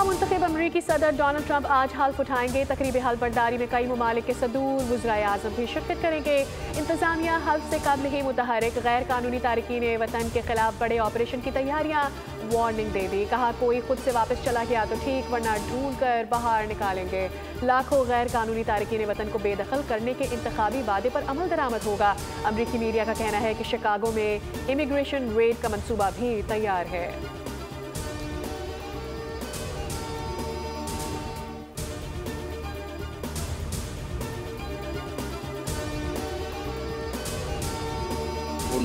मुंतखब अमरीकी सदर डोनाल्ड ट्रंप आज हल्फ उठाएंगे। तकरीब हल्फबरदारी में कई ममालिक के सदूर वज़राए आज़म भी शिरकत करेंगे। इंतजामिया हल्फ से कबल ही मुतहरिक गैर कानूनी तारकीन वतन के खिलाफ बड़े ऑपरेशन की तैयारियां। वार्निंग दे दी, कहा कोई खुद से वापस चला गया तो ठीक, वरना ढूंढ कर बाहर निकालेंगे। लाखों गैर कानूनी तारकीन वतन को बेदखल करने के इंतखाबी वादे पर अमल दरामद होगा। अमरीकी मीडिया का कहना है कि शिकागो में इमिग्रेशन रेड का मंसूबा भी तैयार है।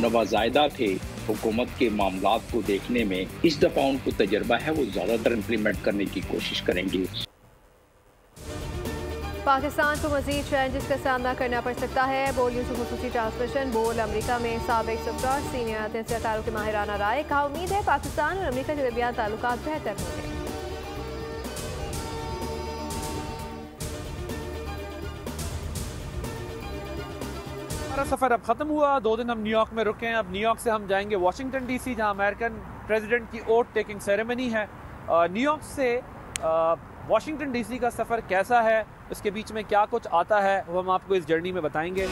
नवाजायदा थे हुकूमत के मामलात को देखने में, इस दफा उनको तजर्बा है, वो ज्यादातर इम्प्लीमेंट करने की कोशिश करेंगे। पाकिस्तान को मजीद चैलेंजेस का सामना करना पड़ सकता है। बोल यूसुफ खुसूसी ट्रांसमिशन बोल अमेरिका में साबिक सफरार सीनियर तीसरे ताल्लुक की माहिराना राय। कहा उम्मीद है पाकिस्तान और अमेरिका के दरमियान ताल्लुकात बेहतर होंगे। हमारा सफ़र अब ख़त्म हुआ। 2 दिन हम न्यूयॉर्क में रुके हैं। अब न्यूयॉर्क से हम जाएंगे वाशिंगटन डीसी, जहां अमेरिकन प्रेसिडेंट की ओथ टेकिंग सेरेमनी है। न्यूयॉर्क से वाशिंगटन डीसी का सफ़र कैसा है, उसके बीच में क्या कुछ आता है, वो हम आपको इस जर्नी में बताएंगे।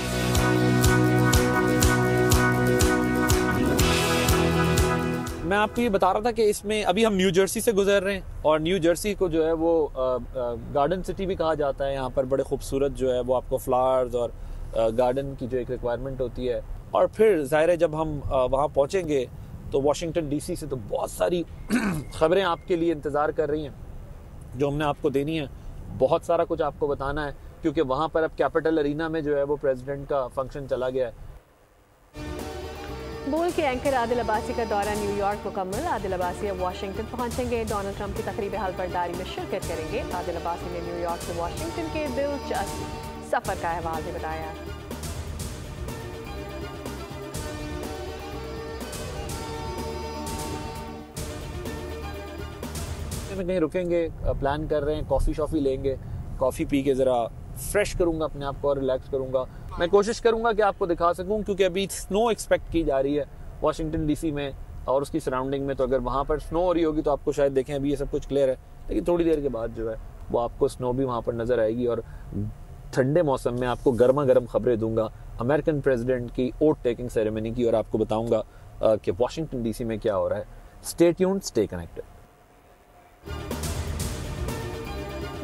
मैं आपको ये बता रहा था कि इसमें अभी हम न्यू जर्सी से गुजर रहे हैं, और न्यू जर्सी को जो है वो गार्डन सिटी भी कहा जाता है। यहाँ पर बड़े खूबसूरत जो है वो आपको फ्लावर्स और गार्डन की जो एक रिक्वायरमेंट होती है। और फिर ज़ाहिर है जब हम वहाँ पहुँचेंगे तो वाशिंगटन डीसी से तो बहुत सारी ख़बरें आपके लिए इंतज़ार कर रही हैं जो हमने आपको देनी है। बहुत सारा कुछ आपको बताना है, क्योंकि वहाँ पर अब कैपिटल अरीना में जो है वो प्रेसिडेंट का फंक्शन चला गया है। बोल के एंकर आदिल अब्बासी का दौरा न्यूयॉर्क मुकम्मल। आदिल अब्बासी अब वाशिंगटन पहुंचेंगे, डोनाल्ड ट्रंप की तकरीब हल्फबरदारी में शिरकत करेंगे। आदिल अब्बासी ने न्यूयॉर्क से वाशिंगटन के दिलचस्प सफर का अहवाल भी बताया। कहीं रुकेंगे, प्लान कर रहे हैं, कॉफ़ी शॉफ़ी लेंगे, कॉफ़ी पी के ज़रा फ्रेश करूंगा अपने आप को और रिलैक्स करूंगा। मैं कोशिश करूंगा कि आपको दिखा सकूं, क्योंकि अभी स्नो एक्सपेक्ट की जा रही है वाशिंगटन डीसी में और उसकी सराउंडिंग में। तो अगर वहाँ पर स्नो हो रही होगी तो आपको शायद देखें, अभी ये सब कुछ क्लियर है, लेकिन थोड़ी देर के बाद जो है वो आपको स्नो भी वहाँ पर नज़र आएगी। और ठंडे मौसम में आपको गर्मा गर्म खबरें दूंगा अमेरिकन प्रेसिडेंट की ओथ टेकिंग सेरेमनी की, और आपको बताऊंगा कि वाशिंगटन डीसी में क्या हो रहा है। Stay tuned, stay connected.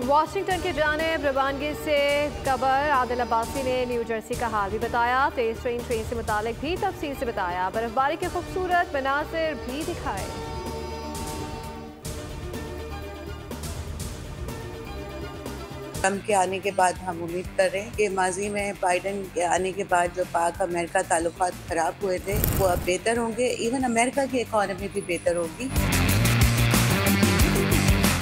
Washington की जानिब रवानगी से कबर आदिल अब्बासी ने न्यू जर्सी का हाल भी बताया। तेज ट्रेन से मुतालिक भी तफसील से बताया। बर्फबारी के खूबसूरत मनासिर भी दिखाए। ट्रंप के आने के बाद हम उम्मीद कर रहे हैं कि माजी में बाइडन के आने के बाद जो पाक अमेरिका ताल्लुकात खराब हुए थे वो अब बेहतर होंगे। इवन अमेरिका की इकॉनमी भी बेहतर होगी।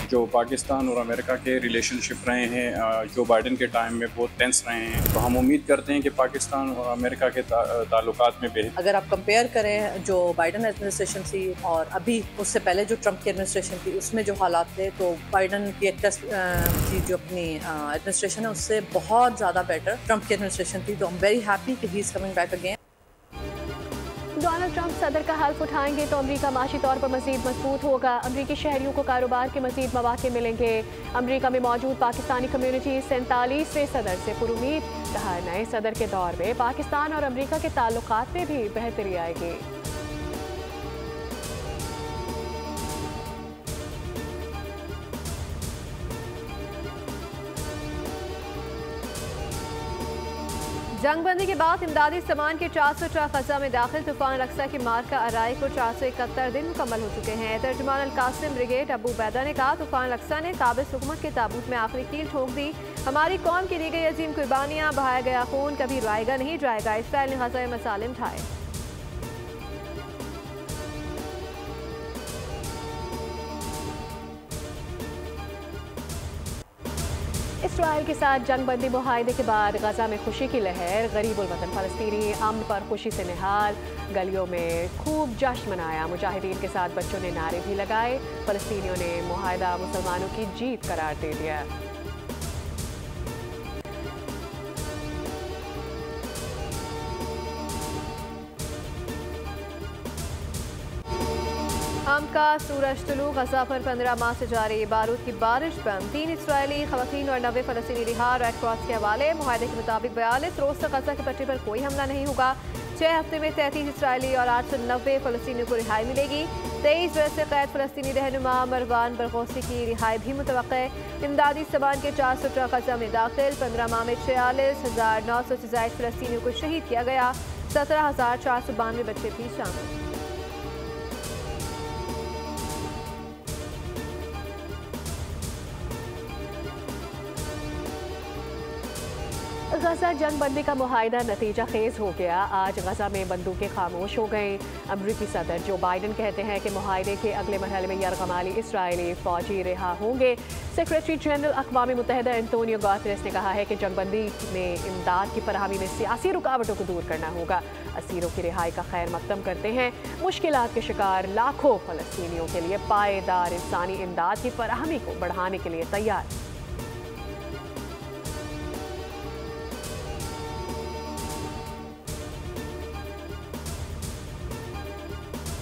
जो पाकिस्तान और अमेरिका के रिलेशनशिप रहे हैं जो बाइडन के टाइम में बहुत टेंस रहे हैं, तो हम उम्मीद करते हैं कि पाकिस्तान और अमेरिका के ताल्लुकात में बेहतर। अगर आप कंपेयर करें जो बाइडन एडमिनिस्ट्रेशन थी और अभी उससे पहले जो ट्रंप की एडमिनिस्ट्रेशन थी, उसमें जो हालात थे, तो बाइडन की जो अपनी एडमिनिस्ट्रेशन है उससे बहुत ज़्यादा बेटर ट्रंप की एडमिनिस्ट्रेशन थी। तो आई एम वेरी हैप्पी कि he is coming back again. Donald Trump सदर का हल्फ उठाएंगे तो अमरीका माशी तौर पर मजीद मजबूत होगा। अमरीकी शहरियों को कारोबार के मजीद मौके मिलेंगे। अमरीका में मौजूद पाकिस्तानी कम्युनिटी 47वें सदर से पुरुमीद। कहा नए सदर के दौर में पाकिस्तान और अमरीका के ताल्लुकात में भी बेहतरी आएगी। जंगबंदी के बाद इमदादी सामान के 400 ट्रक गजा में दाखिल। तूफान रक्सा की मार का अराई को 471 दिन मुकम्मल हो चुके हैं। तर्जुमान अल-कासिम ब्रिगेड अबू बैदा ने कहा तूफान रक्सा ने काबिज हुकूमत के ताबूत में आखिरी कील ठोक दी। हमारी कौम की दी गई अजीम कुर्बानियाँ, बहाया गया खून कभी रुआएगा नहीं जाएगा। इसराइल ने गजा में मसालिम ढाए। इसराइल के साथ जंगबंदी मुआहदे के बाद गजा में खुशी की लहर। गरीबुल वतन फलस्तीनी अमन पर खुशी से निहाल। गलियों में खूब जश्न मनाया। मुजाहिदीन के साथ बच्चों ने नारे भी लगाए। फलस्तीनियों ने मुआहदा मुसलमानों की जीत करार दे दिया। हम का सूरज तुलू गजा पर 15 माह से जारी बारूद की बारिश बंद। 3 इसराइली खवातीन और 90 फलस्तीनी रिहा। रेड क्रॉस के हवाले मुआहदे के मुताबिक 42 रोज तक गजा की पट्टी पर कोई हमला नहीं होगा। 6 हफ्ते में 33 इसराइली और 890 फलस्तीनियों को रिहाई मिलेगी। 23 बरस से कैद फलस्तीनी रहनुमा मरवान बरगौसी की रिहाई भी मुतवक्के। इमदादी सामान के 400 ट्रक गजा में दाखिल। 15 माह में 46,900 से ज़ायद फलस्तीनियों को शहीद किया गया। 17,492 बच्चे भी शामिल। गजा जंग बंदी का मुआहिदा नतीजा खेज हो गया। आज गजा में बंदूकें खामोश हो गईं। अमरीकी सदर जो बाइडन कहते हैं कि मुआहिदे के अगले मरहले में यरगमाली इसराइली फौजी रिहा होंगे। सेक्रेटरी जनरल अक़वाम मुत्तहिदा एंटोनियो गुतेरेस ने कहा है कि जंग बंदी में इमदाद की फराहमी में सियासी रुकावटों को दूर करना होगा। असीरों की रिहाई का खैर मकदम करते हैं। मुश्किलात के शिकार लाखों फलस्तीनियों के लिए पायदार इंसानी इमदाद की फराहमी को बढ़ाने के लिए तैयार।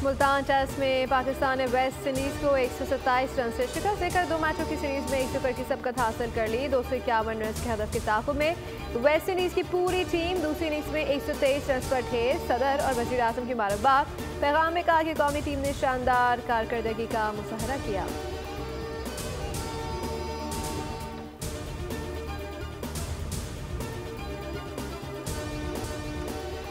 मुल्तान टेस्ट में पाकिस्तान ने वेस्ट इंडीज को 127 रन से शिकस्त देकर 2 मैचों की सीरीज में 100 की सबकत हासिल कर ली। 251 रन के हदफ के ताक़ुब में वेस्ट इंडीज की पूरी टीम दूसरी इनिंग्स में 123 रन पर ढेर। सदर और वज़ीर आज़म की मुबारकबाद। पैगाम में कहा कि कौमी टीम ने शानदार कारकर्दगी का मुज़ाहरा किया।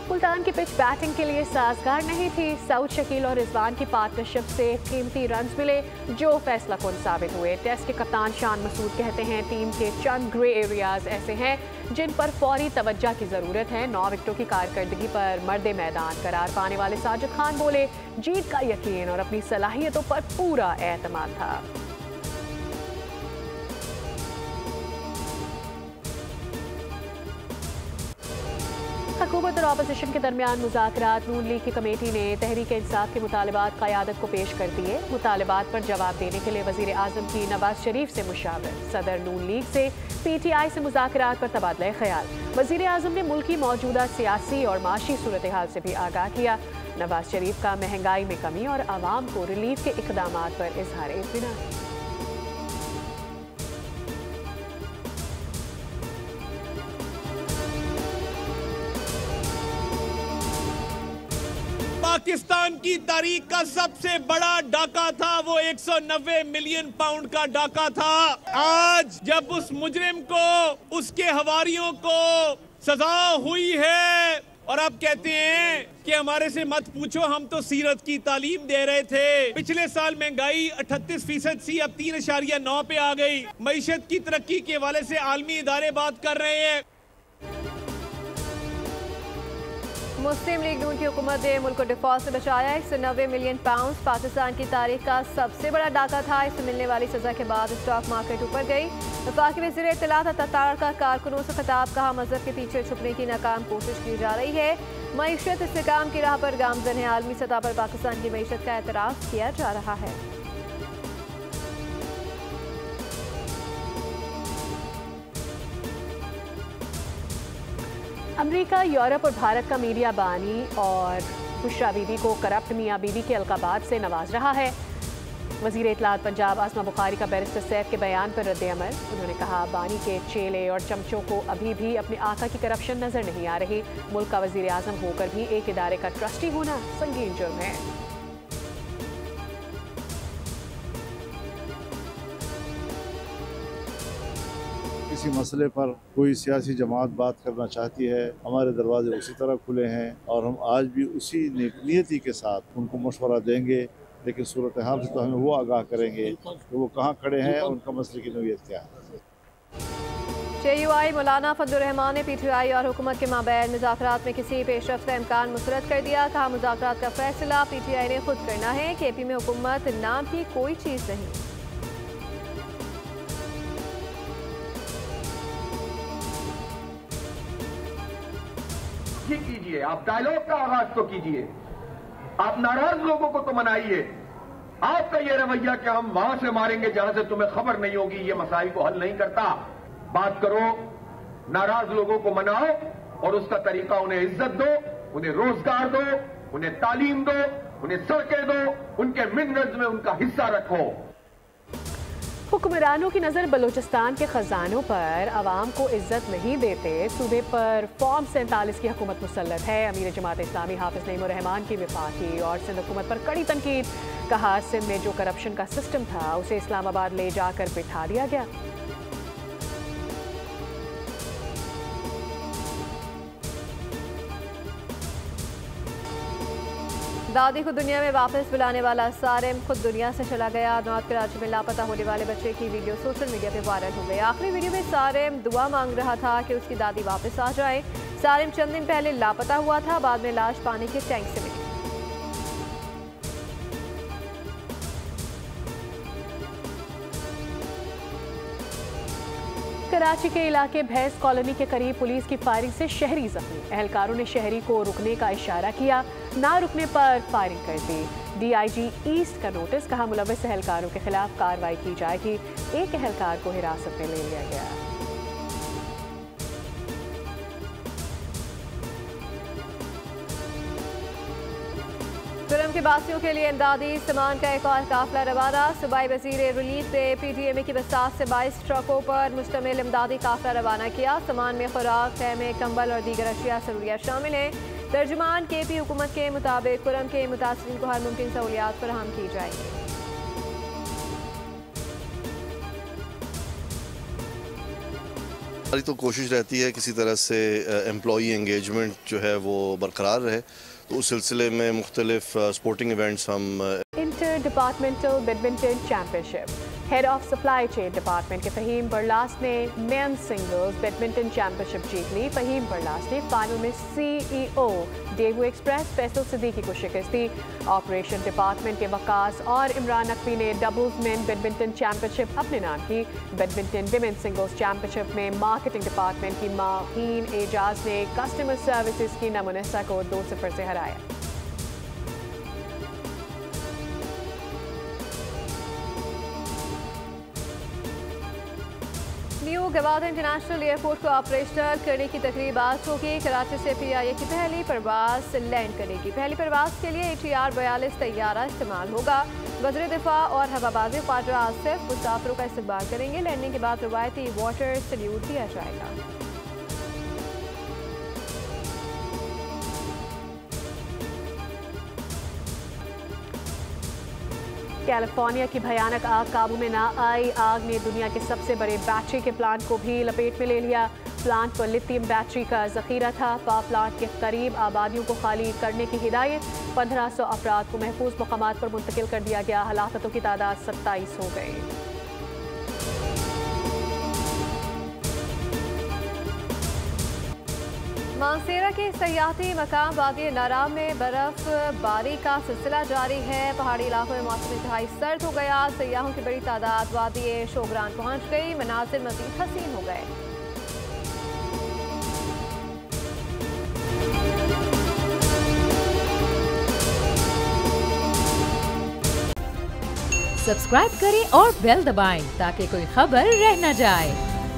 मुल्तान की पिच बैटिंग के लिए साजगार नहीं थी। सऊद शकील और रिजवान की पार्टनरशिप से कीमती रन्स मिले जो फैसला कुन साबित हुए। टेस्ट के कप्तान शान मसूद कहते हैं टीम के चंद ग्रे एरियाज ऐसे हैं जिन पर फौरी तवज्जो की ज़रूरत है। 9 विकेटों की कारकर्दगी पर मर्दे मैदान करार पाने वाले साजिद खान बोले जीत का यकीन और अपनी सलाहियतों पर पूरा एतमाद था। हुकूमत और अपोजिशन के दरमियान मुज़ाकरात। नून लीग की कमेटी ने तहरीक इंसाफ के मुतालबात क़यादत को पेश कर दिए। मुतालबात पर जवाब देने के लिए वज़ीर आज़म की नवाज शरीफ से मुशावरत। सदर नून लीग से PTI से मुज़ाकरात पर तबादला ख्याल। वज़ीर आज़म ने मुल्क की मौजूदा सियासी और माशी सूरत हाल से भी आगाह किया। नवाज शरीफ का महंगाई में कमी और आवाम को रिलीफ के इक़दामात पर इज़हार इत्मीनान। पाकिस्तान की तारीख का सबसे बड़ा डाका था, वो 190 मिलियन पाउंड का डाका था। आज जब उस मुजरिम को, उसके हवारियों को सजा हुई है और अब कहते हैं कि हमारे से मत पूछो, हम तो सीरत की तालीम दे रहे थे। पिछले साल महंगाई 38% थी, अब 3.9 पे आ गई। मईशत की तरक्की के हवाले से आलमी इदारे बात कर रहे हैं। मुस्लिम लीग नून की हुकूमत ने मुल्क को डिफॉल्ट से बचाया। 190 मिलियन पाउंड पाकिस्तान की तारीख का सबसे बड़ा डाका था। इससे मिलने वाली सजा के बाद स्टॉक मार्केट ऊपर गई। वफाकी वज़ीर इत्तलात ततार का कारकुनों से खिताब। कहा मजहब के पीछे छुपने की नाकाम कोशिश की जा रही है। मईशत इस्तेहकाम की राह पर गामजन है। आलमी सतह पर पाकिस्तान की मईशत का एतराफ़ किया जा रहा है। अमेरिका, यूरोप और भारत का मीडिया बानी और बुशरा बीबी को करप्ट मियाँ बीबी के अलकाबात से नवाज रहा है। वज़ीर इत्तलात पंजाब आसमा बुखारी का बैरिस्टर सैफ के बयान पर रद्द-ए-अमल। उन्होंने कहा बानी के चेले और चमचों को अभी भी अपने आका की करप्शन नजर नहीं आ रही। मुल्क का वज़ीर आज़म होकर भी एक इदारे का ट्रस्टी होना संगीन जुर्म है। किसी मसले पर कोई सियासी जमात बात करना चाहती है, हमारे दरवाजे उसी तरह खुले हैं और हम आज भी उसी नियति के साथ उनको मशवरा देंगे। लेकिन सूरत हाल से तो हमें वो आगाह करेंगे कि वो कहाँ खड़े हैं और उनका मसले की नोयत क्या है। JUI मौलाना फजलुर रहमान ने PTI और हुकूमत के माबैन मुज़ाकरात में किसी पेशरफ्त का इम्कान मुस्तरद कर दिया। कहा मुज़ाकरात का फैसला PTI ने खुद करना है। KP में हुकूमत नाम की कोई चीज़ नहीं। कीजिए, आप डायलॉग का आगाज तो कीजिए, आप नाराज लोगों को तो मनाइए। आपका यह रवैया कि हम वहां से मारेंगे जहां से तुम्हें खबर नहीं होगी, ये मसाइल को हल नहीं करता। बात करो, नाराज लोगों को मनाओ और उसका तरीका उन्हें इज्जत दो, उन्हें रोजगार दो, उन्हें तालीम दो, उन्हें सड़कें दो, उनके मिनरल्स में उनका हिस्सा रखो। हुक्मरानों की नज़र बलूचिस्तान के खजानों पर अवाम को इज्जत नहीं देते, सूबे पर फॉर्म 47 की हुकूमत मुसल्लत है। अमीर जमात इस्लामी हाफिज नईमुर रहमान की वफाकी और सिंध हुकूमत पर कड़ी तनकीद। कहा, सिंध में जो करप्शन का सिस्टम था उसे इस्लामाबाद ले जाकर बिठा दिया गया। दादी को दुनिया में वापस बुलाने वाला सारिम खुद दुनिया से चला गया। नॉर्थ कराची में लापता होने वाले बच्चे की वीडियो सोशल मीडिया पे वायरल हो गई। आखिरी वीडियो में सारिम दुआ मांग रहा था कि उसकी दादी वापस आ जाए। सारिम चंद दिन पहले लापता हुआ था, बाद में लाश पानी के टैंक से मिली। कराची के इलाके भैंस कॉलोनी के करीब पुलिस की फायरिंग से शहरी जख्मी। एहलकारों ने शहरी को रुकने का इशारा किया, ना रुकने पर फायरिंग कर दी। DIG ईस्ट का नोटिस। कहा, मुलविस एहलकारों के खिलाफ कार्रवाई की जाएगी। एक एहलकार को हिरासत में ले लिया गया। कुरम के बासियों के लिए इमदादी सामान का एक और काफिला रवाना। सूबाई वजीर रिलीफ ने PTMA की बसात से 22 ट्रकों पर मुश्तमिल इमदादी काफिला रवाना किया। सामान में खुराक, खैमे, कंबल और दीगर अशिया सहूलियात शामिल हैं। तर्जुमान KP हुकूमत के मुताबिक कुरम के मुतासरीन को हर मुमकिन सहूलियात फराहम की जाएंगी। हमारी तो कोशिश रहती है किसी तरह से एम्प्लॉई एंगेजमेंट जो है वो बरकरार रहे, तो उस सिलसिले में मुख्तलिफ स्पोर्टिंग इवेंट्स हम inter departmental badminton championship. Head of supply chain department के फहीम बरलास ने मेन सिंगल्स बैडमिंटन चैंपियनशिप जीत ली। फहीम बरलास ने फाइनल में CEO Daewoo express Faisal Siddiqui को शिकस्त दी। ऑपरेशन डिपार्टमेंट के वकास और इमरान नकवी ने डबल्स मेन बैडमिंटन चैंपियनशिप अपने नाम की। बैडमिंटन विमेन सिंगल्स चैंपियनशिप में मार्केटिंग डिपार्टमेंट की माहीन एजाज ने कस्टमर सर्विसेज की नमुनेसा को 2-0 से हराया। न्यू गवादर इंटरनेशनल एयरपोर्ट को ऑपरेशनल करने की तकरीब आज होगी। कराची से PIA की पहली परवाज लैंड करेगी। पहली परवाज के लिए ATR 42 तैयारा इस्तेमाल होगा। वज़ीर दिफा और हवाबाजी ख्वाजा आसिफ मुसाफिरों का इस्तकबाल करेंगे। लैंडिंग के बाद रवायती वाटर सल्यूट दिया जाएगा। कैलिफोर्निया की भयानक आग काबू में ना आई। आग ने दुनिया के सबसे बड़े बैटरी के प्लांट को भी लपेट में ले लिया। प्लांट पर लिथियम बैटरी का जखीरा था। पावर प्लांट के करीब आबादियों को खाली करने की हिदायत। 1500 अफराद को महफूज मकामात पर मुंतकिल कर दिया गया। हलाकतों की तादाद 27 हो गई। मानसेरा के सयाहती मकाम वादी नाराम में बर्फबारी का सिलसिला जारी है। पहाड़ी इलाकों में मौसम इंतहाई सर्द हो गया। सयाहों की बड़ी तादाद वादी शोगरान पहुंच गई। मनाजिर मजीद हसीन हो गए। सब्सक्राइब करें और बेल दबाएं ताकि कोई खबर रह न जाए।